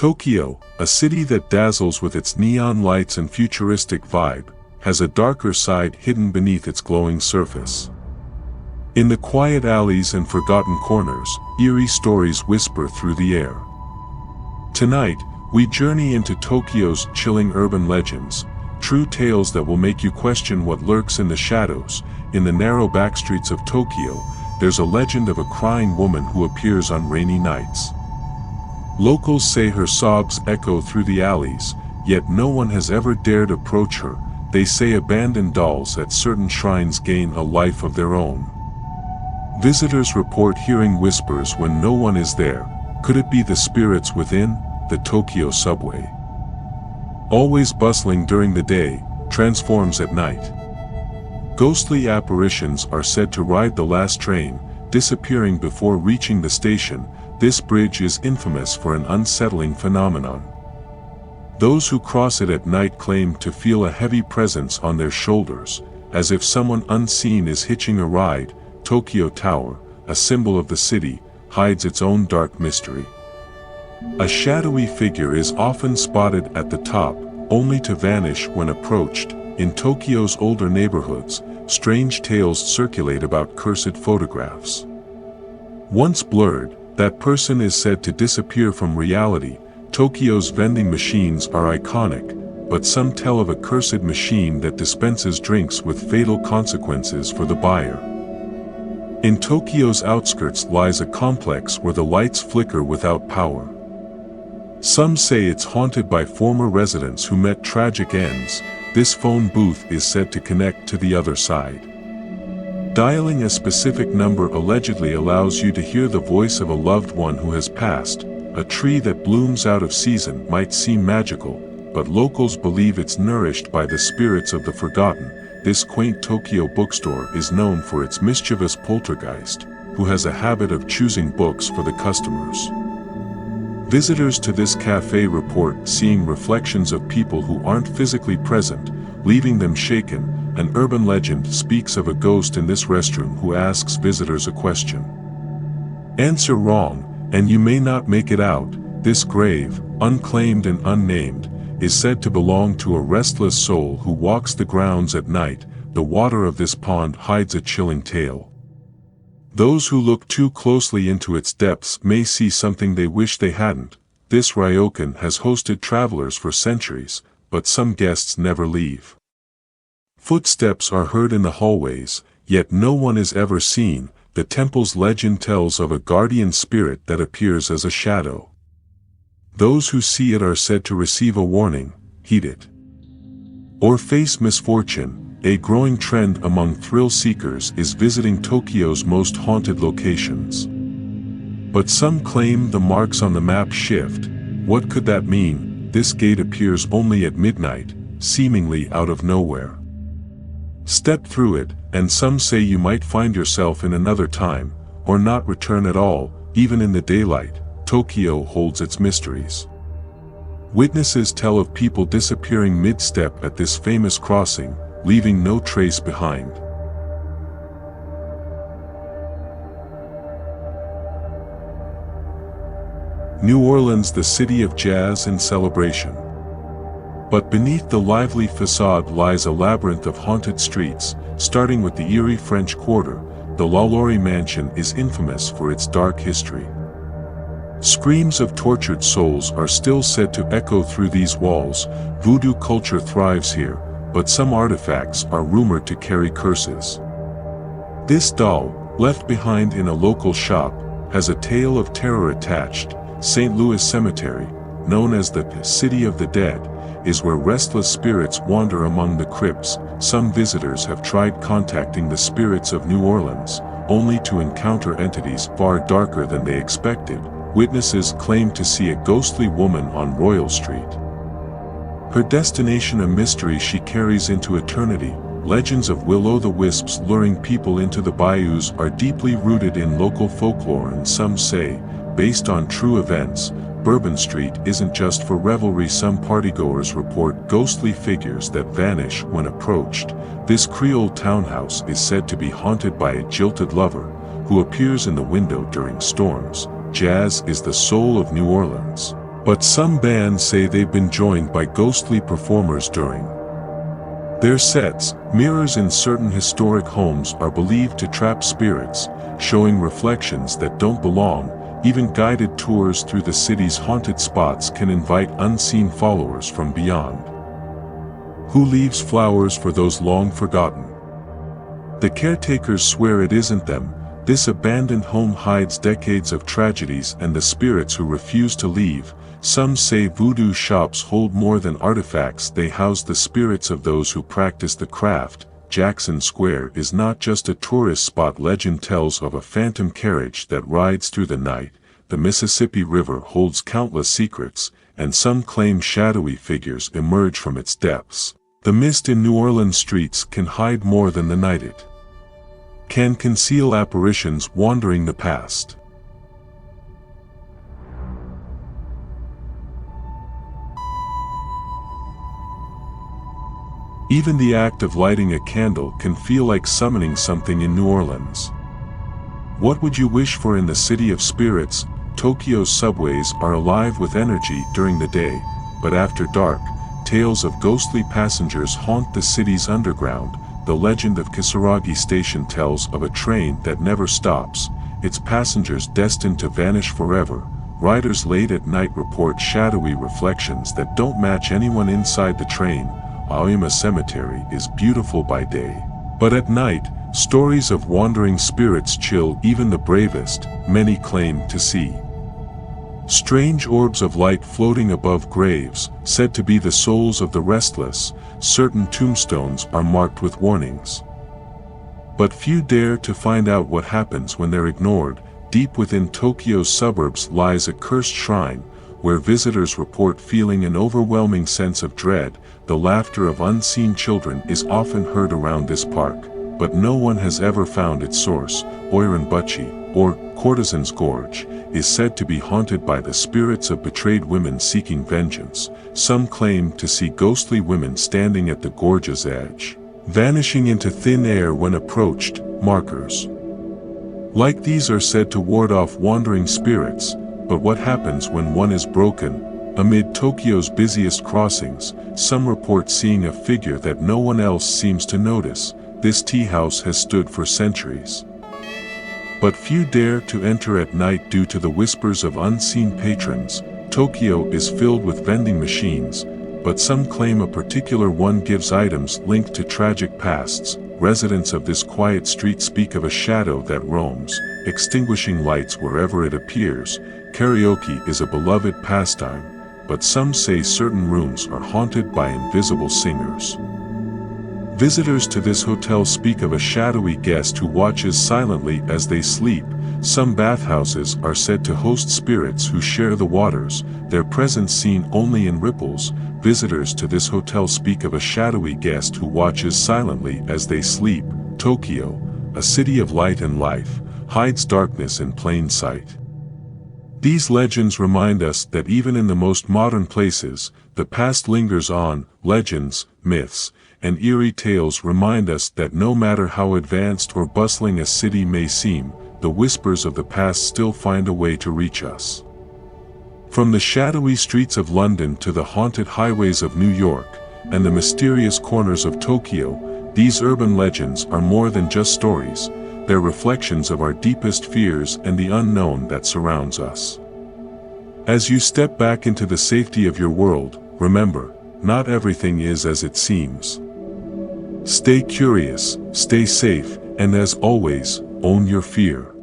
Tokyo, a city that dazzles with its neon lights and futuristic vibe, has a darker side hidden beneath its glowing surface. In the quiet alleys and forgotten corners, eerie stories whisper through the air. Tonight, we journey into Tokyo's chilling urban legends, true tales that will make you question what lurks in the shadows. In the narrow backstreets of Tokyo, there's a legend of a crying woman who appears on rainy nights. Locals say her sobs echo through the alleys, yet no one has ever dared approach her. They say abandoned dolls at certain shrines gain a life of their own. Visitors report hearing whispers when no one is there. Could it be the spirits within the Tokyo subway? Always bustling during the day, transforms at night. Ghostly apparitions are said to ride the last train, disappearing before reaching the station. This bridge is infamous for an unsettling phenomenon. Those who cross it at night claim to feel a heavy presence on their shoulders, as if someone unseen is hitching a ride. Tokyo Tower, a symbol of the city, hides its own dark mystery. A shadowy figure is often spotted at the top, only to vanish when approached. In Tokyo's older neighborhoods, strange tales circulate about cursed photographs. Once blurred, that person is said to disappear from reality. Tokyo's vending machines are iconic, but some tell of a cursed machine that dispenses drinks with fatal consequences for the buyer. In Tokyo's outskirts lies a complex where the lights flicker without power. Some say it's haunted by former residents who met tragic ends. This phone booth is said to connect to the other side. Dialing a specific number allegedly allows you to hear the voice of a loved one who has passed. A tree that blooms out of season might seem magical, but locals believe it's nourished by the spirits of the forgotten. This quaint Tokyo bookstore is known for its mischievous poltergeist, who has a habit of choosing books for the customers. Visitors to this cafe report seeing reflections of people who aren't physically present, leaving them shaken. An urban legend speaks of a ghost in this restroom who asks visitors a question. Answer wrong, and you may not make it out. This grave, unclaimed and unnamed, is said to belong to a restless soul who walks the grounds at night. The water of this pond hides a chilling tale. Those who look too closely into its depths may see something they wish they hadn't. This ryokan has hosted travelers for centuries, but some guests never leave. Footsteps are heard in the hallways, yet no one is ever seen. The temple's legend tells of a guardian spirit that appears as a shadow. Those who see it are said to receive a warning: heed it, or face misfortune. A growing trend among thrill seekers is visiting Tokyo's most haunted locations. But some claim the marks on the map shift. What could that mean? This gate appears only at midnight, seemingly out of nowhere. Step through it, and some say you might find yourself in another time, or not return at all. Even in the daylight, Tokyo holds its mysteries. Witnesses tell of people disappearing mid-step at this famous crossing, leaving no trace behind. New Orleans, the city of jazz and celebration. But beneath the lively facade lies a labyrinth of haunted streets, starting with the eerie French Quarter. The Lalaurie mansion is infamous for its dark history. Screams of tortured souls are still said to echo through these walls. Voodoo culture thrives here, but some artifacts are rumored to carry curses. This doll, left behind in a local shop, has a tale of terror attached. St. Louis Cemetery, known as the City of the Dead, is where restless spirits wander among the crypts. Some visitors have tried contacting the spirits of New Orleans, only to encounter entities far darker than they expected. Witnesses claim to see a ghostly woman on Royal Street. Her destination a mystery she carries into eternity. Legends of will-o'-the-wisps luring people into the bayous are deeply rooted in local folklore, and some say, based on true events, Bourbon Street isn't just for revelry. Some partygoers report ghostly figures that vanish when approached. This Creole townhouse is said to be haunted by a jilted lover, who appears in the window during storms. Jazz is the soul of New Orleans. But some bands say they've been joined by ghostly performers during their sets. Mirrors in certain historic homes are believed to trap spirits, showing reflections that don't belong. Even guided tours through the city's haunted spots can invite unseen followers from beyond. Who leaves flowers for those long forgotten? The caretakers swear it isn't them. This abandoned home hides decades of tragedies and the spirits who refuse to leave. Some say voodoo shops hold more than artifacts, they house the spirits of those who practice the craft. Jackson Square is not just a tourist spot. Legend tells of a phantom carriage that rides through the night. The Mississippi River holds countless secrets, and some claim shadowy figures emerge from its depths. The mist in New Orleans streets can hide more than the night. It can conceal apparitions wandering the past. Even the act of lighting a candle can feel like summoning something in New Orleans. What would you wish for in the city of spirits? Tokyo's subways are alive with energy during the day, but after dark, tales of ghostly passengers haunt the city's underground. The legend of Kisaragi Station tells of a train that never stops, its passengers destined to vanish forever. Riders late at night report shadowy reflections that don't match anyone inside the train. Aoyama Cemetery is beautiful by day, but at night, stories of wandering spirits chill even the bravest. Many claim to see strange orbs of light floating above graves, said to be the souls of the restless. Certain tombstones are marked with warnings, but few dare to find out what happens when they're ignored. Deep within Tokyo's suburbs lies a cursed shrine, where visitors report feeling an overwhelming sense of dread. The laughter of unseen children is often heard around this park, but no one has ever found its source. Oiranbuchi, or Courtesan's Gorge, is said to be haunted by the spirits of betrayed women seeking vengeance. Some claim to see ghostly women standing at the gorge's edge, vanishing into thin air when approached. Markers like these are said to ward off wandering spirits, but what happens when one is broken? Amid Tokyo's busiest crossings, some report seeing a figure that no one else seems to notice. This tea house has stood for centuries, but few dare to enter at night due to the whispers of unseen patrons. Tokyo is filled with vending machines, but some claim a particular one gives items linked to tragic pasts. Residents of this quiet street speak of a shadow that roams, extinguishing lights wherever it appears. Karaoke is a beloved pastime, but some say certain rooms are haunted by invisible singers. Visitors to this hotel speak of a shadowy guest who watches silently as they sleep. Some bathhouses are said to host spirits who share the waters, their presence seen only in ripples. Visitors to this hotel speak of a shadowy guest who watches silently as they sleep. Tokyo, a city of light and life, hides darkness in plain sight. These legends remind us that even in the most modern places, the past lingers on. Legends, myths, and eerie tales remind us that no matter how advanced or bustling a city may seem, the whispers of the past still find a way to reach us. From the shadowy streets of London to the haunted highways of New York, and the mysterious corners of Tokyo, these urban legends are more than just stories. They're reflections of our deepest fears and the unknown that surrounds us. As you step back into the safety of your world, remember, not everything is as it seems. Stay curious, stay safe, and as always, own your fear.